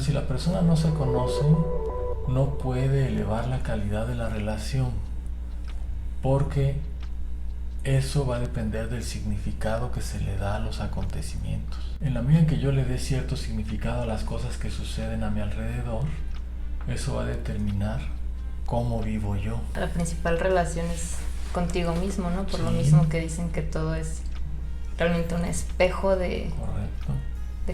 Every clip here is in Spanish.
Entonces, si la persona no se conoce, no puede elevar la calidad de la relación, porque eso va a depender del significado que se le da a los acontecimientos. En la medida en que yo le dé cierto significado a las cosas que suceden a mi alrededor, eso va a determinar cómo vivo yo. La principal relación es contigo mismo, ¿no? Por Sí. lo mismo que dicen que todo es realmente un espejo de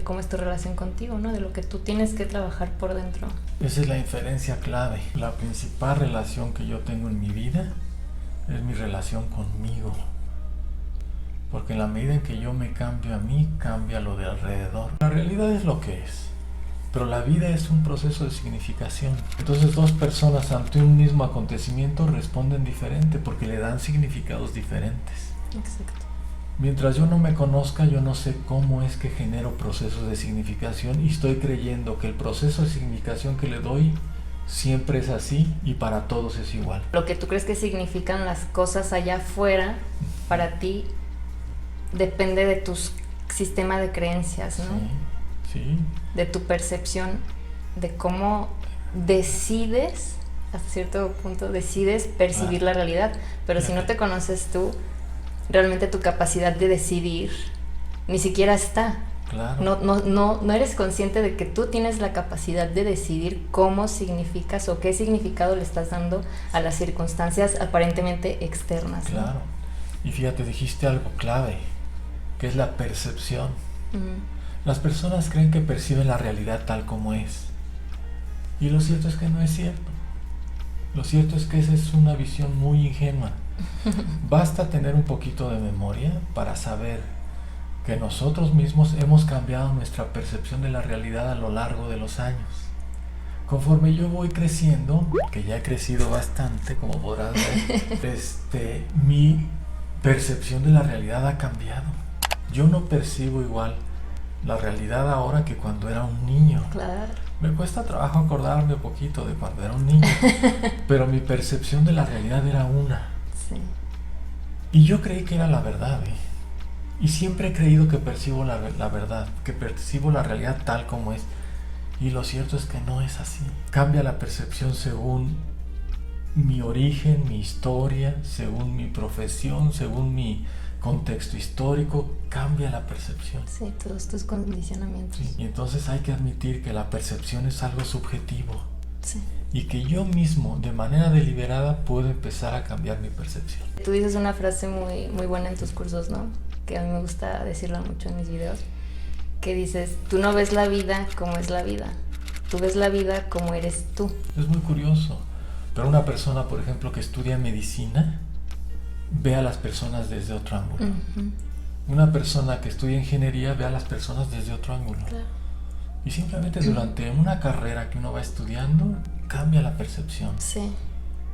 cómo es tu relación contigo, ¿no? De lo que tú tienes que trabajar por dentro. Esa es la inferencia clave. La principal relación que yo tengo en mi vida es mi relación conmigo. Porque en la medida en que yo me cambio a mí, cambia lo de alrededor. La realidad es lo que es, pero la vida es un proceso de significación. Entonces, dos personas ante un mismo acontecimiento responden diferente porque le dan significados diferentes. Exacto. Mientras yo no me conozca, yo no sé cómo es que genero procesos de significación y estoy creyendo que el proceso de significación que le doy siempre es así y para todos es igual. Lo que tú crees que significan las cosas allá afuera, para ti, depende de tu sistema de creencias, ¿no? Sí. De tu percepción, de cómo decides, hasta cierto punto, decides percibir la realidad. Pero si no te conoces tú, realmente tu capacidad de decidir ni siquiera está. Claro. No eres consciente de que tú tienes la capacidad de decidir cómo significas o qué significado le estás dando a las circunstancias aparentemente externas, ¿no? Claro. Y fíjate, dijiste algo clave, que es la percepción. Las personas creen que perciben la realidad tal como es. Y lo cierto es que no es cierto. Lo cierto es que esa es una visión muy ingenua. Basta tener un poquito de memoria para saber que nosotros mismos hemos cambiado nuestra percepción de la realidad a lo largo de los años. Conforme yo voy creciendo, que ya he crecido bastante, como podrás ver, mi percepción de la realidad ha cambiado. Yo no percibo igual la realidad ahora que cuando era un niño. Claro. Me cuesta trabajo acordarme un poquito de cuando era un niño, pero mi percepción de la realidad era una. Sí. Y yo creí que era la verdad, Y siempre he creído que percibo la verdad, que percibo la realidad tal como es. Y lo cierto es que no es así. Cambia la percepción según mi origen, mi historia, según mi profesión, según mi contexto histórico, cambia la percepción. Sí, todos tus condicionamientos. Sí, y entonces hay que admitir que la percepción es algo subjetivo. Sí. Y que yo mismo, de manera deliberada, puedo empezar a cambiar mi percepción. Tú dices una frase muy, muy buena en tus cursos, ¿no? Que a mí me gusta decirla mucho en mis videos, que dices, tú no ves la vida como es la vida, tú ves la vida como eres tú. Es muy curioso, pero una persona, por ejemplo, que estudia medicina, ve a las personas desde otro ángulo. Una persona que estudia ingeniería ve a las personas desde otro ángulo. Claro. Y simplemente durante una carrera que uno va estudiando, cambia la percepción. Sí.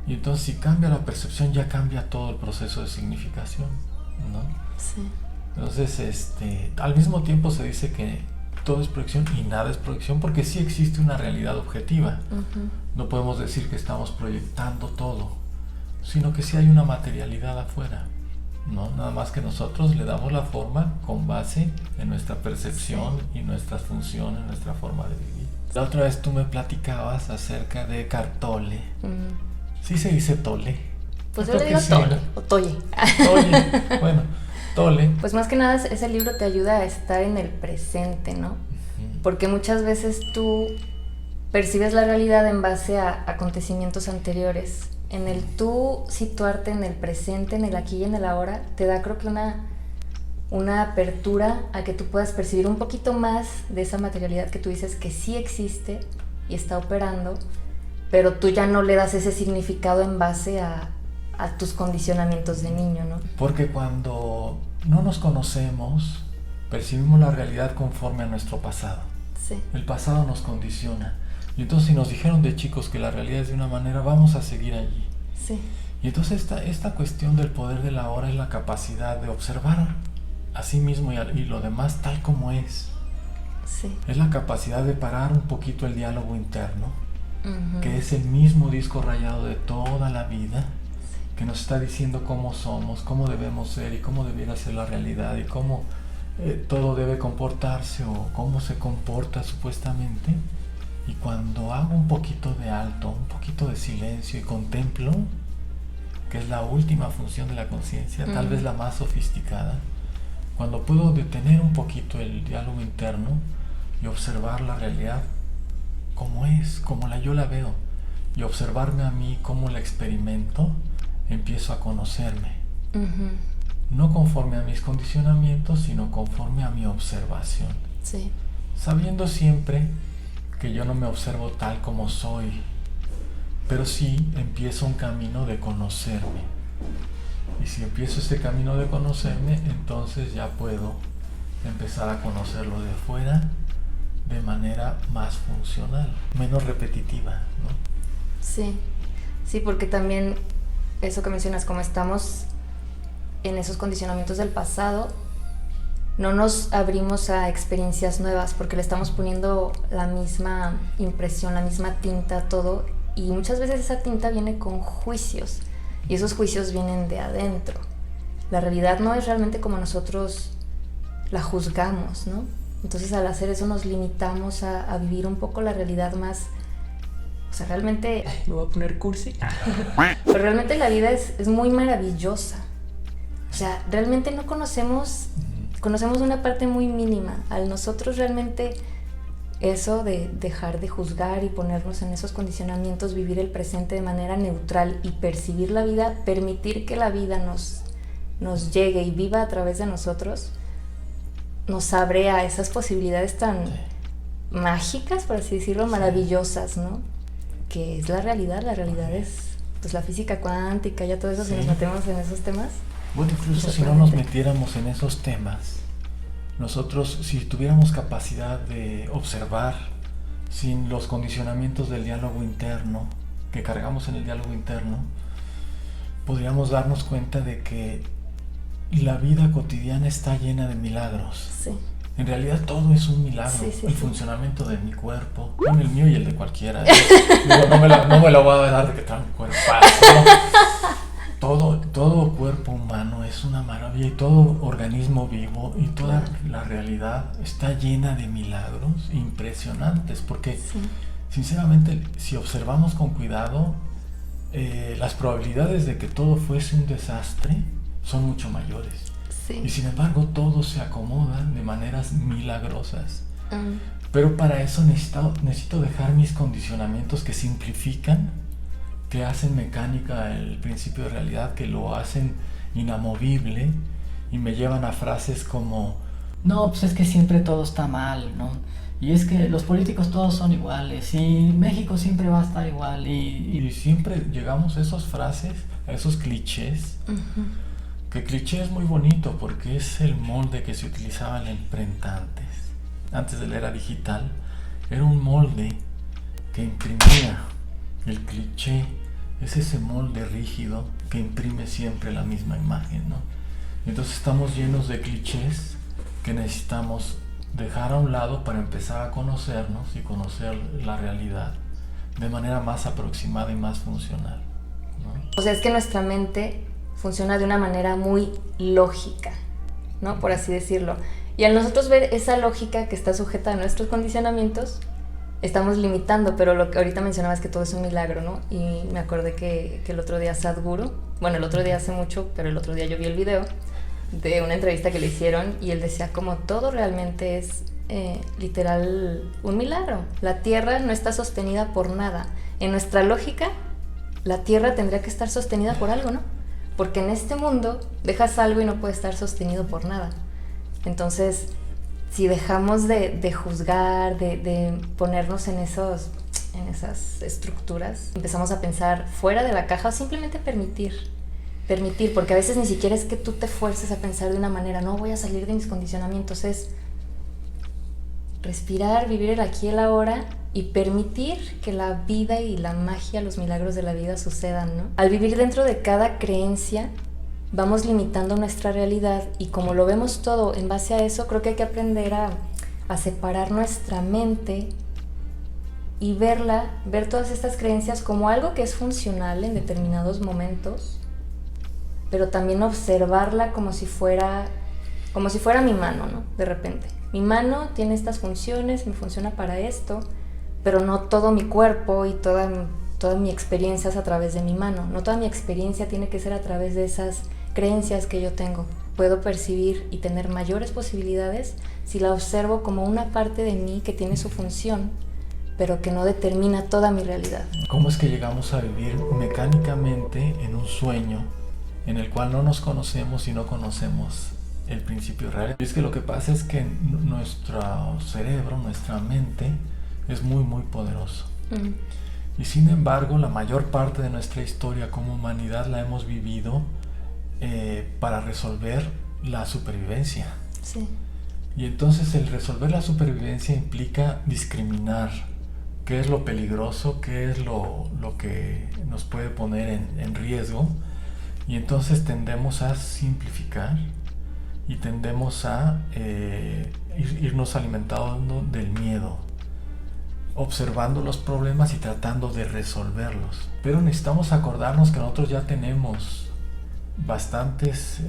Y entonces si cambia la percepción, ya cambia todo el proceso de significación, ¿no? Sí. Entonces, al mismo tiempo se dice que todo es proyección y nada es proyección, porque sí existe una realidad objetiva. No podemos decir que estamos proyectando todo, sino que sí hay una materialidad afuera, ¿no? Nada más que nosotros le damos la forma con base en nuestra percepción y nuestras funciones, nuestra forma de vivir. La otra vez tú me platicabas acerca de Eckhart Tolle. ¿Sí se dice Tolle? Pues yo le digo Tolle o Tolle. Tolle, bueno, Tolle. Pues más que nada ese libro te ayuda a estar en el presente, ¿no? Porque muchas veces tú percibes la realidad en base a acontecimientos anteriores. En el tú situarte en el presente, en el aquí y en el ahora, te da, creo que una apertura a que tú puedas percibir un poquito más de esa materialidad que tú dices que sí existe y está operando, pero tú ya no le das ese significado en base a tus condicionamientos de niño, ¿no? Porque cuando no nos conocemos, percibimos la realidad conforme a nuestro pasado. Sí. El pasado nos condiciona. Y entonces si nos dijeron de chicos que la realidad es de una manera, vamos a seguir allí. Sí. Y entonces esta cuestión del poder de la hora es la capacidad de observar a sí mismo y lo demás tal como es. Sí. Es la capacidad de parar un poquito el diálogo interno, que es el mismo disco rayado de toda la vida, que nos está diciendo cómo somos, cómo debemos ser y cómo debiera ser la realidad y cómo todo debe comportarse o cómo se comporta supuestamente. cuando hago un poquito de alto, un poquito de silencio y contemplo, que es la última función de la conciencia, tal vez la más sofisticada, cuando puedo detener un poquito el diálogo interno y observar la realidad como es, como yo la veo, y observarme a mí como la experimento, empiezo a conocerme. No conforme a mis condicionamientos, sino conforme a mi observación. Sí. Sabiendo siempre que yo no me observo tal como soy, pero sí empiezo un camino de conocerme. Y si empiezo este camino de conocerme, entonces ya puedo empezar a conocerlo de fuera de manera más funcional, menos repetitiva, ¿no? Sí, sí, porque también eso que mencionas, como estamos en esos condicionamientos del pasado, no nos abrimos a experiencias nuevas porque le estamos poniendo la misma impresión, la misma tinta a todo, y muchas veces esa tinta viene con juicios y esos juicios vienen de adentro. La realidad no es realmente como nosotros la juzgamos, ¿no? Entonces al hacer eso nos limitamos a vivir un poco la realidad más, o sea, realmente, me voy a poner cursi, pero realmente la vida es muy maravillosa. O sea, realmente no conocemos una parte muy mínima. Al nosotros realmente eso de dejar de juzgar y ponernos en esos condicionamientos, vivir el presente de manera neutral y percibir la vida, permitir que la vida nos llegue y viva a través de nosotros, nos abre a esas posibilidades tan mágicas, por así decirlo, maravillosas, ¿no? Que es la realidad es pues la física cuántica, ya todo eso, si nos metemos en esos temas. Bueno, incluso si no nos metiéramos en esos temas, nosotros, si tuviéramos capacidad de observar sin los condicionamientos del diálogo interno, que cargamos en el diálogo interno, podríamos darnos cuenta de que la vida cotidiana está llena de milagros. Sí. En realidad todo es un milagro. El funcionamiento de mi cuerpo, bueno, el mío y el de cualquiera. Digo, no me lo voy a dar de que trae un cuerpazo, ¿no? Todo cuerpo humano es una maravilla, y todo organismo vivo y toda la realidad está llena de milagros impresionantes, porque sinceramente, si observamos con cuidado, las probabilidades de que todo fuese un desastre son mucho mayores. Sí. Y sin embargo todo se acomoda de maneras milagrosas. Pero para eso necesito dejar mis condicionamientos que simplifican, que hacen mecánica el principio de realidad, que lo hacen inamovible y me llevan a frases como: no, pues es que siempre todo está mal, ¿no? Y es que los políticos todos son iguales y México siempre va a estar igual. Y siempre llegamos a esas frases, a esos clichés. Que cliché es muy bonito porque es el molde que se utilizaba en la imprenta antes de la era digital. Era un molde que imprimía. El cliché es ese molde rígido que imprime siempre la misma imagen, ¿no? Entonces estamos llenos de clichés que necesitamos dejar a un lado para empezar a conocernos y conocer la realidad de manera más aproximada y más funcional, ¿no? O sea, es que nuestra mente funciona de una manera muy lógica, ¿no? Por así decirlo. Y al nosotros ver esa lógica que está sujeta a nuestros condicionamientos, estamos limitando, pero lo que ahorita mencionabas, que todo es un milagro, ¿no? Y me acordé que el otro día Sadhguru, bueno, el otro día hace mucho, pero el otro día yo vi el video de una entrevista que le hicieron y él decía como todo realmente es literal un milagro. La Tierra no está sostenida por nada. En nuestra lógica, la Tierra tendría que estar sostenida por algo, ¿no? Porque en este mundo dejas algo y no puede estar sostenido por nada. Entonces, si dejamos de juzgar, de ponernos en esas estructuras, empezamos a pensar fuera de la caja o simplemente permitir, porque a veces ni siquiera es que tú te fuerces a pensar de una manera, no voy a salir de mis condicionamientos, es respirar, vivir el aquí y el ahora y permitir que la vida y la magia, los milagros de la vida sucedan, ¿no? Al vivir dentro de cada creencia, vamos limitando nuestra realidad y como lo vemos todo en base a eso, creo que hay que aprender a separar nuestra mente y ver todas estas creencias como algo que es funcional en determinados momentos, pero también observarla como si fuera mi mano, ¿no? De repente, mi mano tiene estas funciones, me funciona para esto, pero no todo mi cuerpo y toda mi experiencia es a través de mi mano. No toda mi experiencia tiene que ser a través de esas creencias que yo tengo. Puedo percibir y tener mayores posibilidades si la observo como una parte de mí que tiene su función, pero que no determina toda mi realidad. ¿Cómo es que llegamos a vivir mecánicamente en un sueño en el cual no nos conocemos y no conocemos el principio real? Y es que lo que pasa es que nuestro cerebro, nuestra mente, es muy, muy poderoso. Y sin embargo, la mayor parte de nuestra historia como humanidad la hemos vivido para resolver la supervivencia. Sí. Y entonces el resolver la supervivencia implica discriminar qué es lo peligroso, qué es lo que nos puede poner en riesgo. Y entonces tendemos a simplificar y tendemos a irnos alimentando del miedo, observando los problemas y tratando de resolverlos. Pero necesitamos acordarnos que nosotros ya tenemos bastantes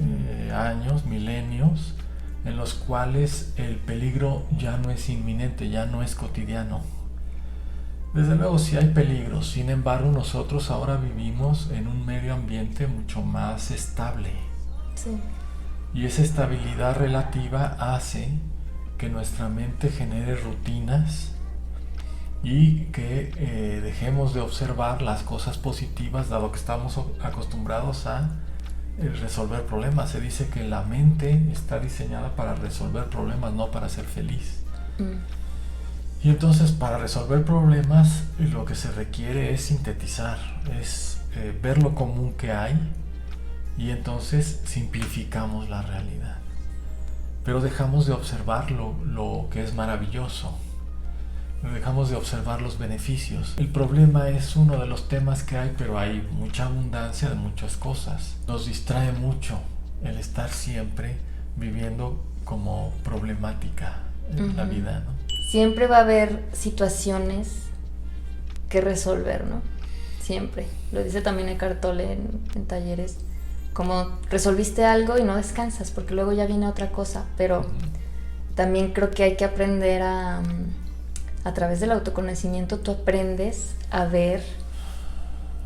años, milenios, en los cuales el peligro ya no es inminente, ya no es cotidiano. Desde luego sí hay peligros, sin embargo nosotros ahora vivimos en un medio ambiente mucho más estable. Sí. Y esa estabilidad relativa hace que nuestra mente genere rutinas y que dejemos de observar las cosas positivas, dado que estamos acostumbrados a resolver problemas. Se dice que la mente está diseñada para resolver problemas, no para ser feliz. Y entonces para resolver problemas lo que se requiere es sintetizar, es ver lo común que hay y entonces simplificamos la realidad. Pero dejamos de observar lo que es maravilloso. Dejamos de observar los beneficios. El problema es uno de los temas que hay, pero hay mucha abundancia de muchas cosas. Nos distrae mucho el estar siempre viviendo como problemática en la vida, ¿no? Siempre va a haber situaciones que resolver, ¿no? Siempre. Lo dice también Eckhart Tolle en talleres. Como resolviste algo y no descansas, porque luego ya viene otra cosa. Pero también creo que hay que aprender a través del autoconocimiento tú aprendes a ver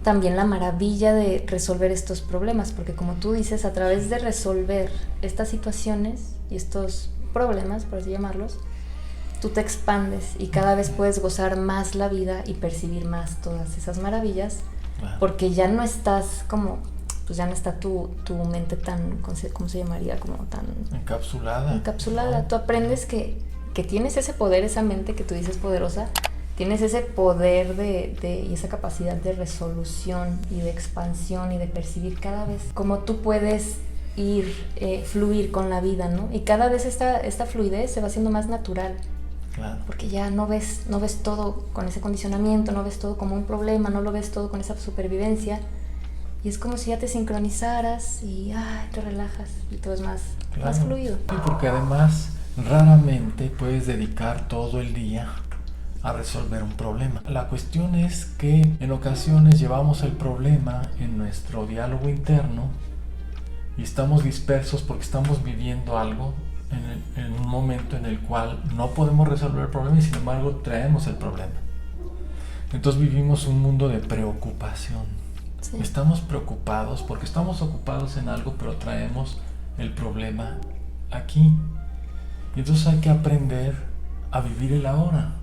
también la maravilla de resolver estos problemas, porque como tú dices, a través de resolver estas situaciones y estos problemas, por así llamarlos, tú te expandes y cada vez puedes gozar más la vida y percibir más todas esas maravillas, Claro. porque ya no estás como, pues ya no está tu mente tan, ¿cómo se llamaría? Como tan Encapsulada. ¿no? Tú aprendes que tienes ese poder, esa mente que tú dices poderosa, tienes ese poder y esa capacidad de resolución y de expansión y de percibir cada vez cómo tú puedes fluir con la vida, ¿no? Y cada vez esta fluidez se va haciendo más natural. Claro. Porque ya no ves todo con ese condicionamiento, no ves todo como un problema, no lo ves todo con esa supervivencia. Y es como si ya te sincronizaras y te relajas y todo es más fluido. Sí, porque además raramente puedes dedicar todo el día a resolver un problema. La cuestión es que en ocasiones llevamos el problema en nuestro diálogo interno y estamos dispersos porque estamos viviendo algo en un momento en el cual no podemos resolver el problema y sin embargo traemos el problema. Entonces vivimos un mundo de preocupación. Sí. Estamos preocupados porque estamos ocupados en algo, pero traemos el problema aquí. Y entonces hay que aprender a vivir el ahora.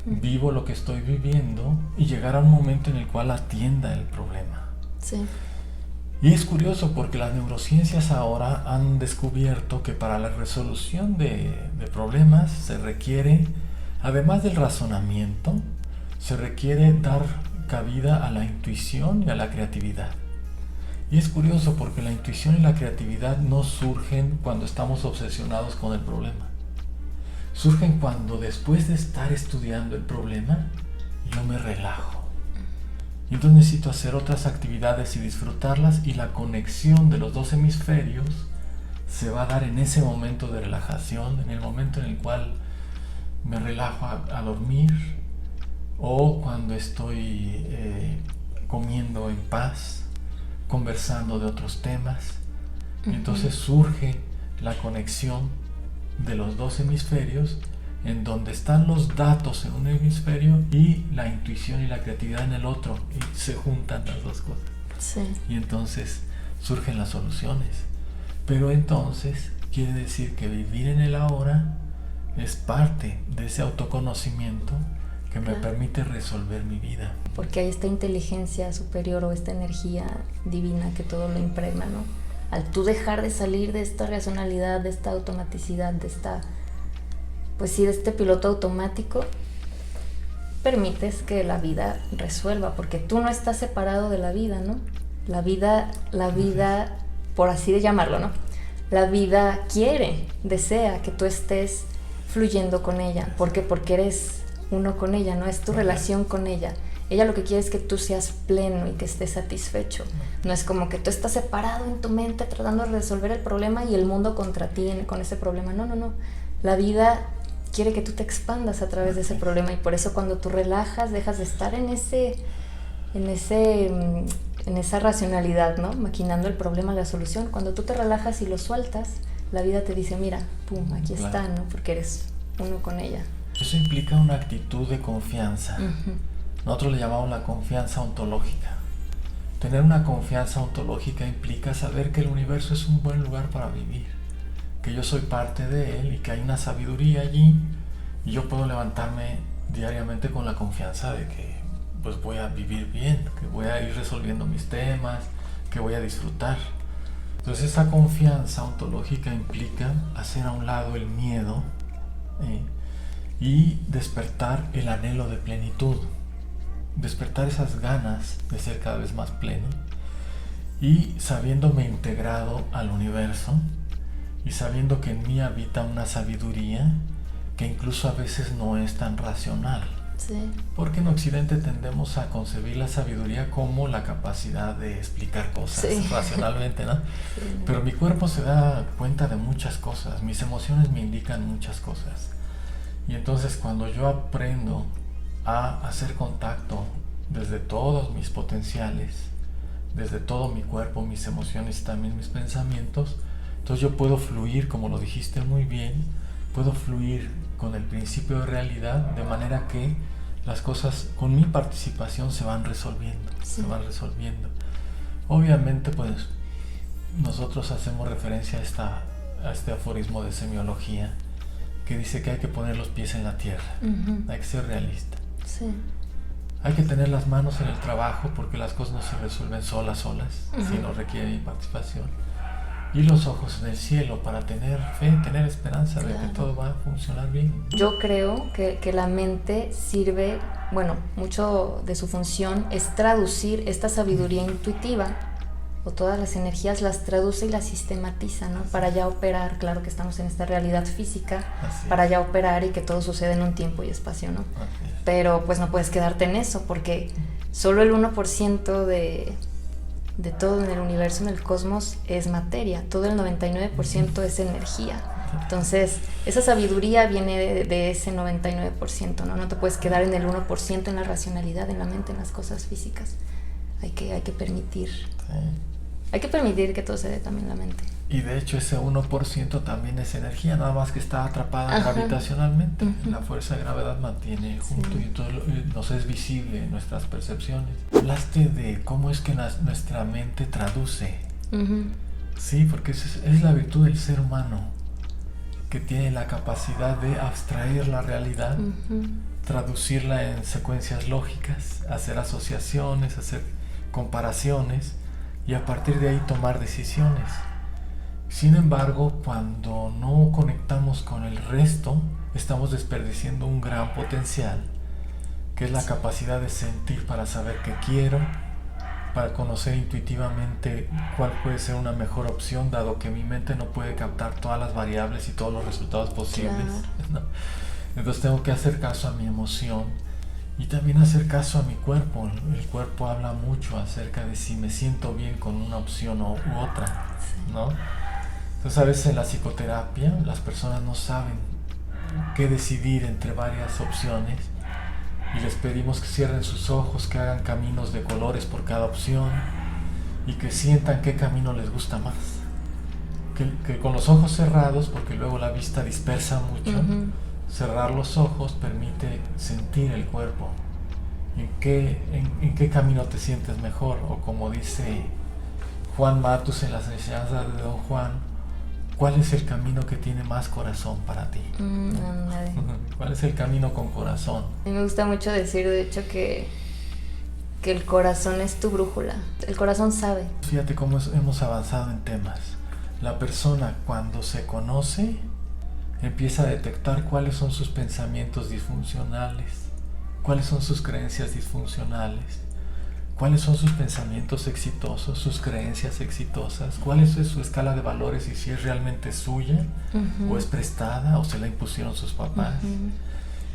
Vivo lo que estoy viviendo y llegar a un momento en el cual atienda el problema. Sí. Y es curioso porque las neurociencias ahora han descubierto que para la resolución de problemas se requiere, además del razonamiento, se requiere dar cabida a la intuición y a la creatividad. Y es curioso porque la intuición y la creatividad no surgen cuando estamos obsesionados con el problema. Surgen cuando después de estar estudiando el problema, yo me relajo. Y entonces necesito hacer otras actividades y disfrutarlas, y la conexión de los dos hemisferios se va a dar en ese momento de relajación, en el momento en el cual me relajo a dormir, o cuando estoy comiendo en paz, conversando de otros temas. Y entonces surge la conexión de los dos hemisferios en donde están los datos en un hemisferio y la intuición y la creatividad en el otro, y se juntan las dos cosas. Sí. Y entonces surgen las soluciones. Pero entonces quiere decir que vivir en el ahora es parte de ese autoconocimiento que me permite resolver mi vida. Porque hay esta inteligencia superior o esta energía divina que todo lo impregna, ¿no? Al tú dejar de salir de esta racionalidad, de esta automaticidad, de esta, pues sí, de este piloto automático, permites que la vida resuelva, porque tú no estás separado de la vida, ¿no? La vida, por así de llamarlo, ¿no? La vida quiere, desea que tú estés fluyendo con ella. ¿Por qué? Porque eres uno con ella, ¿no? Es tu relación con ella. Ella lo que quiere es que tú seas pleno y que estés satisfecho. No es como que tú estás separado en tu mente tratando de resolver el problema y el mundo contra ti con ese problema. No, no, no. La vida quiere que tú te expandas a través de ese problema, y por eso cuando tú relajas, dejas de estar en esa racionalidad, ¿no? Maquinando el problema, la solución. Cuando tú te relajas y lo sueltas, la vida te dice, mira, pum, aquí está, ¿no? Porque eres uno con ella. Eso implica una actitud de confianza. Uh-huh. Nosotros le llamamos la confianza ontológica. Tener una confianza ontológica implica saber que el universo es un buen lugar para vivir, que yo soy parte de él y que hay una sabiduría allí, y yo puedo levantarme diariamente con la confianza de que pues voy a vivir bien, que voy a ir resolviendo mis temas, que voy a disfrutar. Entonces esa confianza ontológica implica hacer a un lado el miedo y despertar el anhelo de plenitud, despertar esas ganas de ser cada vez más pleno, y sabiéndome integrado al universo y sabiendo que en mí habita una sabiduría que incluso a veces no es tan racional. Sí. Porque en Occidente tendemos a concebir la sabiduría como la capacidad de explicar cosas racionalmente, ¿no? Sí. Pero mi cuerpo se da cuenta de muchas cosas, mis emociones me indican muchas cosas. Y entonces cuando yo aprendo a hacer contacto desde todos mis potenciales, desde todo mi cuerpo, mis emociones y también mis pensamientos, entonces yo puedo fluir, como lo dijiste muy bien, puedo fluir con el principio de realidad, de manera que las cosas con mi participación se van resolviendo, se van resolviendo. Obviamente pues nosotros hacemos referencia a este aforismo de semiología que dice que hay que poner los pies en la tierra, hay que ser realista. Sí. Hay que tener las manos en el trabajo porque las cosas no se resuelven solas, sino requieren mi participación. Y los ojos en el cielo para tener fe, tener esperanza de que todo va a funcionar bien. Yo creo que la mente sirve, bueno, mucho de su función es traducir esta sabiduría intuitiva, o todas las energías las traduce y las sistematiza, ¿no? Para ya operar, claro que estamos en esta realidad física, para ya operar y que todo sucede en un tiempo y espacio, ¿no? Pero pues no puedes quedarte en eso, porque solo el 1% de todo en el universo, en el cosmos, es materia. Todo el 99% es energía. Entonces, esa sabiduría viene de ese 99%, ¿no? No te puedes quedar en el 1% en la racionalidad, en la mente, en las cosas físicas. Hay que permitir. Hay que permitir que todo se dé también en la mente. Y de hecho ese 1% también es energía, nada más que está atrapada gravitacionalmente. La fuerza de gravedad mantiene junto y todo nos es visible en nuestras percepciones. Hablaste de cómo es que nuestra mente traduce. Sí, porque es la virtud del ser humano, que tiene la capacidad de abstraer la realidad, traducirla en secuencias lógicas, hacer asociaciones, hacer comparaciones y a partir de ahí tomar decisiones. Sin embargo, cuando no conectamos con el resto, estamos desperdiciando un gran potencial, que es la capacidad de sentir para saber qué quiero, para conocer intuitivamente cuál puede ser una mejor opción, dado que mi mente no puede captar todas las variables y todos los resultados posibles. ¿No? Entonces tengo que hacer caso a mi emoción y también hacer caso a mi cuerpo. El cuerpo habla mucho acerca de si me siento bien con una opción u otra, ¿no? Entonces a veces en la psicoterapia las personas no saben qué decidir entre varias opciones y les pedimos que cierren sus ojos, que hagan caminos de colores por cada opción y que sientan qué camino les gusta más. Que con los ojos cerrados, porque luego la vista dispersa mucho, Cerrar los ojos permite sentir el cuerpo. ¿En qué camino te sientes mejor? O como dice Juan Matus en las enseñanzas de Don Juan, ¿cuál es el camino que tiene más corazón para ti? ¿Cuál es el camino con corazón? A mí me gusta mucho decir, de hecho, que el corazón es tu brújula. El corazón sabe. Fíjate cómo hemos avanzado en temas. La persona, cuando se conoce, empieza a detectar cuáles son sus pensamientos disfuncionales, cuáles son sus creencias disfuncionales, cuáles son sus pensamientos exitosos, sus creencias exitosas, cuál es su escala de valores y si es realmente suya, o es prestada o se la impusieron sus papás.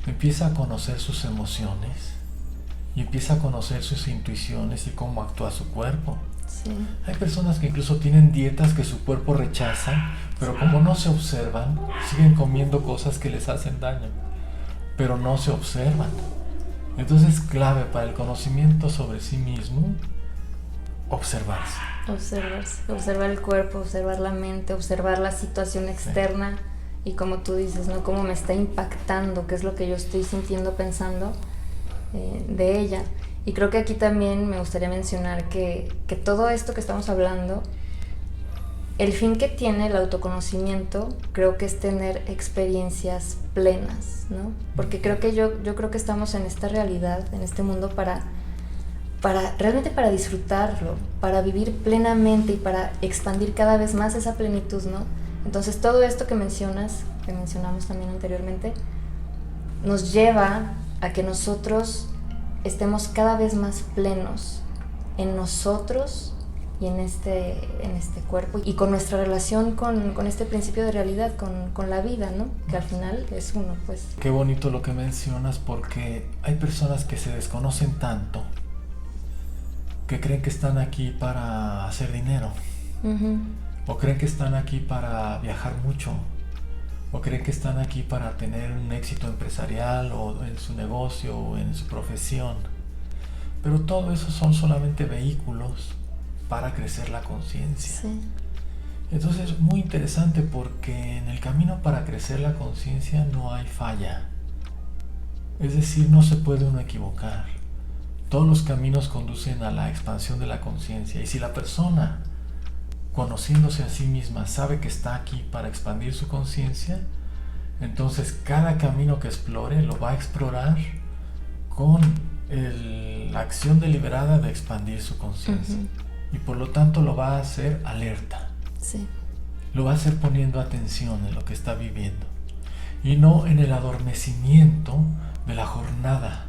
Empieza a conocer sus emociones y empieza a conocer sus intuiciones y cómo actúa su cuerpo. Sí. Hay personas que incluso tienen dietas que su cuerpo rechaza, pero como no se observan, siguen comiendo cosas que les hacen daño, pero no se observan. Entonces es clave para el conocimiento sobre sí mismo observarse. Observar el cuerpo, observar la mente, observar la situación externa y como tú dices, ¿no? Cómo me está impactando, qué es lo que yo estoy sintiendo, pensando de ella. Y creo que aquí también me gustaría mencionar que todo esto que estamos hablando, el fin que tiene el autoconocimiento, creo que es tener experiencias plenas, ¿no? Porque creo que yo creo que estamos en esta realidad, en este mundo realmente para disfrutarlo, para vivir plenamente y para expandir cada vez más esa plenitud, ¿no? Entonces todo esto que mencionamos también anteriormente, nos lleva a que nosotros estemos cada vez más plenos en nosotros y en este cuerpo y con nuestra relación con este principio de realidad, con la vida, ¿no? Que al final es uno, pues. Qué bonito lo que mencionas, porque hay personas que se desconocen tanto que creen que están aquí para hacer dinero, o creen que están aquí para viajar mucho, o creen que están aquí para tener un éxito empresarial o en su negocio o en su profesión. Pero todo eso son solamente vehículos para crecer la conciencia. Sí. Entonces es muy interesante porque en el camino para crecer la conciencia no hay falla. Es decir, no se puede uno equivocar. Todos los caminos conducen a la expansión de la conciencia. Y si la persona, conociéndose a sí misma, sabe que está aquí para expandir su conciencia, entonces cada camino que explore lo va a explorar con la acción deliberada de expandir su conciencia. Y por lo tanto lo va a hacer alerta. Sí. Lo va a hacer poniendo atención en lo que está viviendo. Y no en el adormecimiento de la jornada.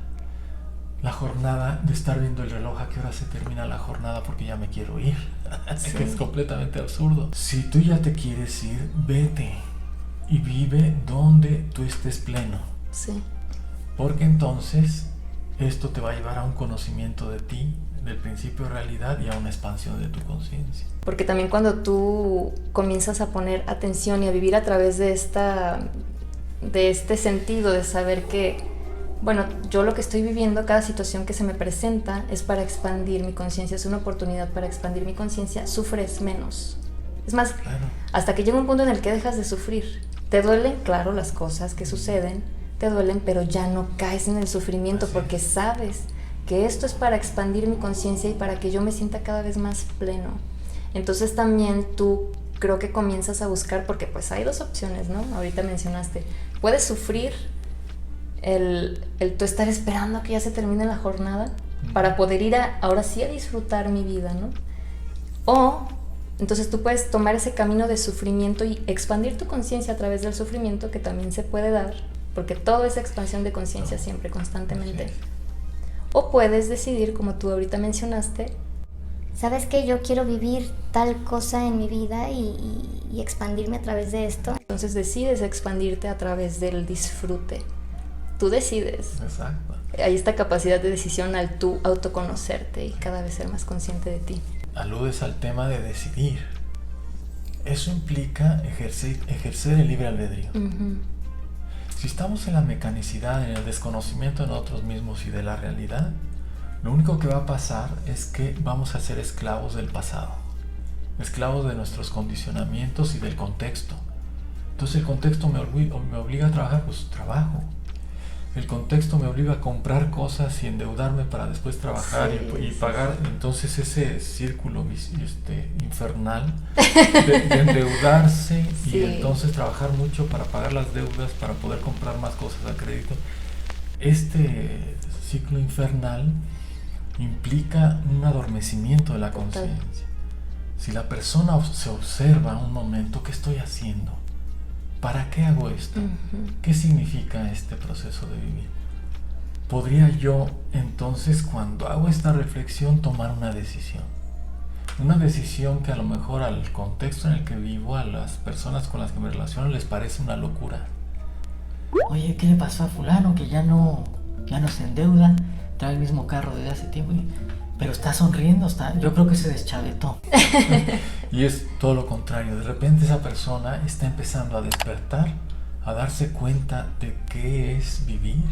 La jornada de estar viendo el reloj, a qué hora se termina la jornada porque ya me quiero ir. Sí. Que es completamente absurdo. Si tú ya te quieres ir, vete y vive donde tú estés pleno. Sí. Porque entonces esto te va a llevar a un conocimiento de ti, del principio de realidad, y a una expansión de tu conciencia. Porque también cuando tú comienzas a poner atención y a vivir a través de este sentido de saber que, bueno, yo lo que estoy viviendo, cada situación que se me presenta es para expandir mi conciencia, es una oportunidad para expandir mi conciencia, sufres menos. Es más, claro, hasta que llega un punto en el que dejas de sufrir. Te duelen, claro, las cosas que suceden, te duelen, pero ya no caes en el sufrimiento. Así porque sabes que esto es para expandir mi conciencia y para que yo me sienta cada vez más pleno. Entonces también tú creo que comienzas a buscar, porque pues hay dos opciones, ¿no? Ahorita mencionaste, puedes sufrir el tú estar esperando a que ya se termine la jornada para poder ir ahora sí a disfrutar mi vida, ¿no? O entonces tú puedes tomar ese camino de sufrimiento y expandir tu conciencia a través del sufrimiento, que también se puede dar, porque todo es expansión de conciencia siempre, constantemente. O puedes decidir, como tú ahorita mencionaste, ¿sabes qué? Yo quiero vivir tal cosa en mi vida y expandirme a través de esto. Entonces decides expandirte a través del disfrute. Tú decides. Exacto. Hay esta capacidad de decisión al tú autoconocerte y cada vez ser más consciente de ti. Aludes al tema de decidir. Eso implica ejercer el libre albedrío. Si estamos en la mecanicidad, en el desconocimiento de nosotros mismos y de la realidad, lo único que va a pasar es que vamos a ser esclavos del pasado, esclavos de nuestros condicionamientos y del contexto. Entonces el contexto me obliga a trabajar, pues trabajo. El contexto me obliga a comprar cosas y endeudarme para después trabajar y pagar. Entonces ese círculo infernal de endeudarse y entonces trabajar mucho para pagar las deudas, para poder comprar más cosas a crédito. Este ciclo infernal implica un adormecimiento de la conciencia. Si la persona se observa un momento, ¿qué estoy haciendo? ¿Para qué hago esto? ¿Qué significa este proceso de vivir? ¿Podría yo entonces, cuando hago esta reflexión, tomar una decisión? Una decisión que a lo mejor al contexto en el que vivo, a las personas con las que me relaciono, les parece una locura. Oye, ¿qué le pasó a fulano que ya no se endeuda? Trae el mismo carro desde hace tiempo, pero está sonriendo, yo creo que se deschavetó. Y es todo lo contrario. De repente esa persona está empezando a despertar, a darse cuenta de qué es vivir,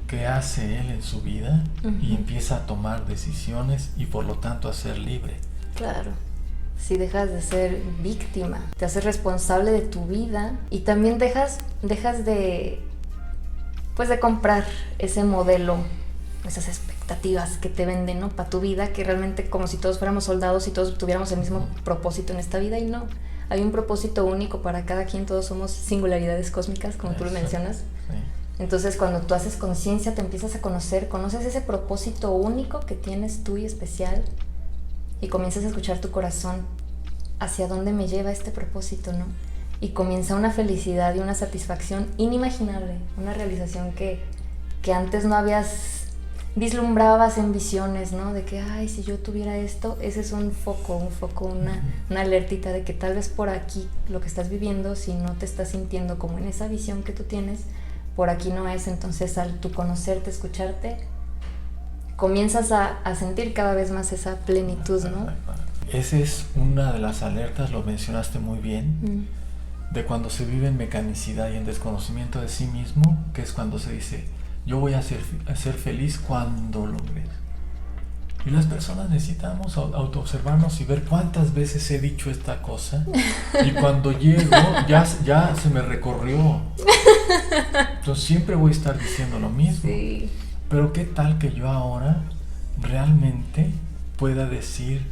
qué hace él en su vida, y empieza a tomar decisiones y por lo tanto a ser libre. Claro. Si dejas de ser víctima, te haces responsable de tu vida y también dejas de comprar ese modelo, esas expectativas que te venden, ¿no? Para tu vida, que realmente como si todos fuéramos soldados y todos tuviéramos el mismo propósito en esta vida, y no. Hay un propósito único para cada quien, todos somos singularidades cósmicas, como tú lo mencionas. Sí. Entonces cuando tú haces conciencia, te empiezas a conoces ese propósito único que tienes tú y especial, y comienzas a escuchar tu corazón, hacia dónde me lleva este propósito, ¿no? Y comienza una felicidad y una satisfacción inimaginable, una realización que antes no vislumbrabas en visiones, ¿no? De que, ay, si yo tuviera esto, ese es un foco, una alertita de que tal vez por aquí lo que estás viviendo, si no te estás sintiendo como en esa visión que tú tienes, por aquí no es. Entonces al tú conocerte, escucharte, comienzas a sentir cada vez más esa plenitud, ¿no? Esa es una de las alertas, lo mencionaste muy bien, de cuando se vive en mecanicidad y en desconocimiento de sí mismo, que es cuando se dice, yo voy a ser feliz cuando logres. Y las personas necesitamos autoobservarnos y ver cuántas veces he dicho esta cosa, y cuando llego ya se me recorrió. Entonces siempre voy a estar diciendo lo mismo. Sí. Pero qué tal que yo ahora realmente pueda decir,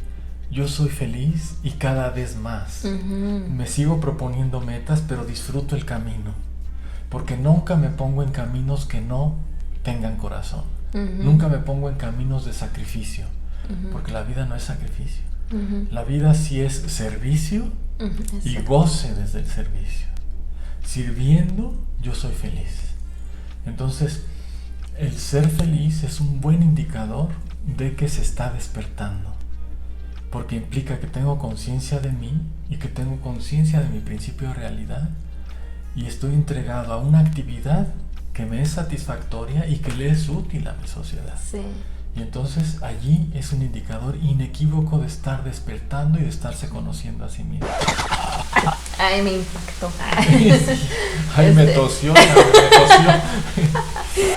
yo soy feliz y cada vez más. Me sigo proponiendo metas, pero disfruto el camino. Porque nunca me pongo en caminos que no tengan corazón. Nunca me pongo en caminos de sacrificio. Porque la vida no es sacrificio. La vida sí es servicio y goce desde el servicio. Sirviendo, yo soy feliz. Entonces, el ser feliz es un buen indicador de que se está despertando. Porque implica que tengo conciencia de mí y que tengo conciencia de mi principio de realidad. Y estoy entregado a una actividad que me es satisfactoria y que le es útil a mi sociedad. Sí. Y entonces allí es un indicador inequívoco de estar despertando y de estarse conociendo a sí mismo. Ay, me impactó. Ay, me tosió.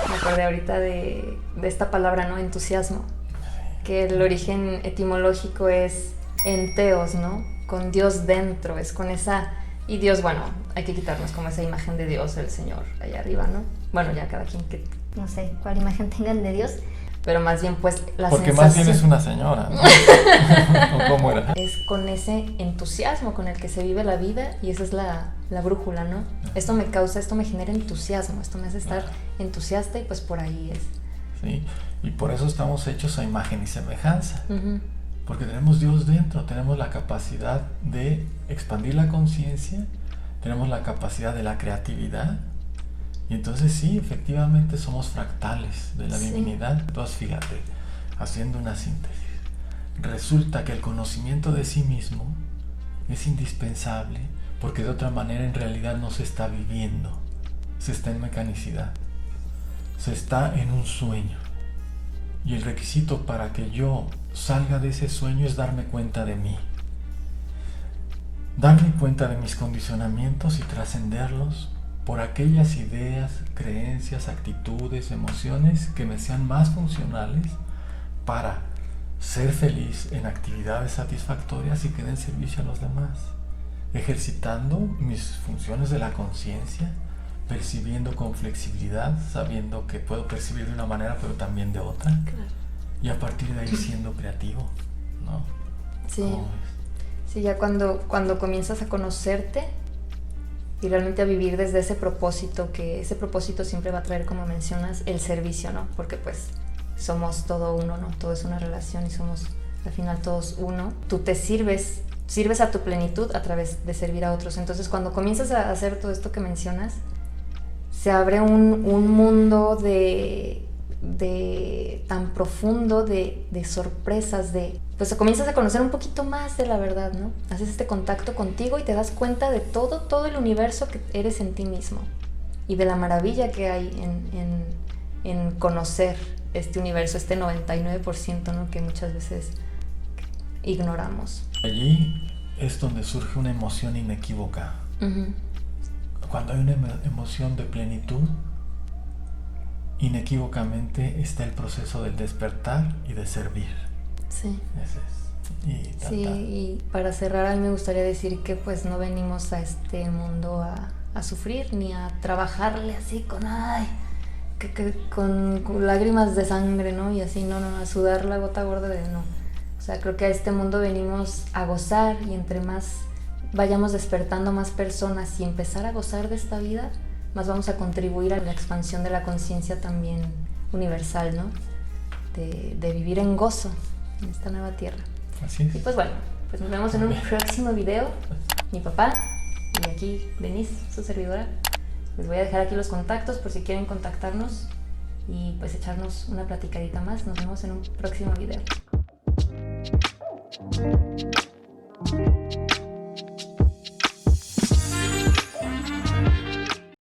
Me acordé ahorita de esta palabra, ¿no? Entusiasmo. Que el origen etimológico es enteos, ¿no? Con Dios dentro, es con esa... Y Dios, bueno, hay que quitarnos como esa imagen de Dios, el Señor, allá arriba, ¿no? Bueno, ya cada quien que... No sé cuál imagen tengan de Dios. Pero más bien, pues, la porque sensación... Porque más bien es una señora, ¿no? ¿O cómo era? Es con ese entusiasmo con el que se vive la vida, y esa es la brújula, ¿no? Esto me genera entusiasmo, esto me hace estar entusiasta, y pues por ahí es. Sí, y por eso estamos hechos a imagen y semejanza. Porque tenemos Dios dentro, tenemos la capacidad de expandir la conciencia, tenemos la capacidad de la creatividad, y entonces sí, efectivamente somos fractales de la divinidad. Entonces fíjate, haciendo una síntesis, resulta que el conocimiento de sí mismo es indispensable, porque de otra manera en realidad no se está viviendo, se está en mecanicidad, se está en un sueño. Y el requisito para que yo salga de ese sueño es darme cuenta de mí. Darme cuenta de mis condicionamientos y trascenderlos por aquellas ideas, creencias, actitudes, emociones que me sean más funcionales para ser feliz en actividades satisfactorias y que den servicio a los demás. ejercitando mis funciones de la conciencia, percibiendo con flexibilidad, sabiendo que puedo percibir de una manera pero también de otra. Claro. Y a partir de ahí siendo creativo, ¿no? Sí. Sí, ya cuando comienzas a conocerte y realmente a vivir desde ese propósito, que ese propósito siempre va a traer, como mencionas, el servicio, ¿no? Porque pues somos todo uno, ¿no? Todo es una relación y somos al final todos uno. Tú te sirves a tu plenitud a través de servir a otros. Entonces cuando comienzas a hacer todo esto que mencionas, se abre un mundo de tan profundo de sorpresas, pues comienzas a conocer un poquito más de la verdad, ¿no? Haces este contacto contigo y te das cuenta de todo el universo que eres en ti mismo y de la maravilla que hay en conocer este universo, este 99%, ¿no? Que muchas veces ignoramos. Allí es donde surge una emoción inequívoca. Uh-huh. Cuando hay una emoción de plenitud, inequívocamente está el proceso del despertar y de servir. Sí. Ese es. Sí, y para cerrar, a mí me gustaría decir que pues no venimos a este mundo a sufrir ni a trabajarle así con lágrimas de sangre, ¿no? Y así, no, a sudar la gota gorda no. O sea, creo que a este mundo venimos a gozar, y entre más vayamos despertando más personas y empezar a gozar de esta vida, más vamos a contribuir a la expansión de la conciencia también universal, ¿no? De vivir en gozo en esta nueva tierra. Así es. Y pues bueno, pues nos vemos en un próximo video. Mi papá y aquí Denise, su servidora. Les voy a dejar aquí los contactos por si quieren contactarnos y pues echarnos una platicadita más. Nos vemos en un próximo video.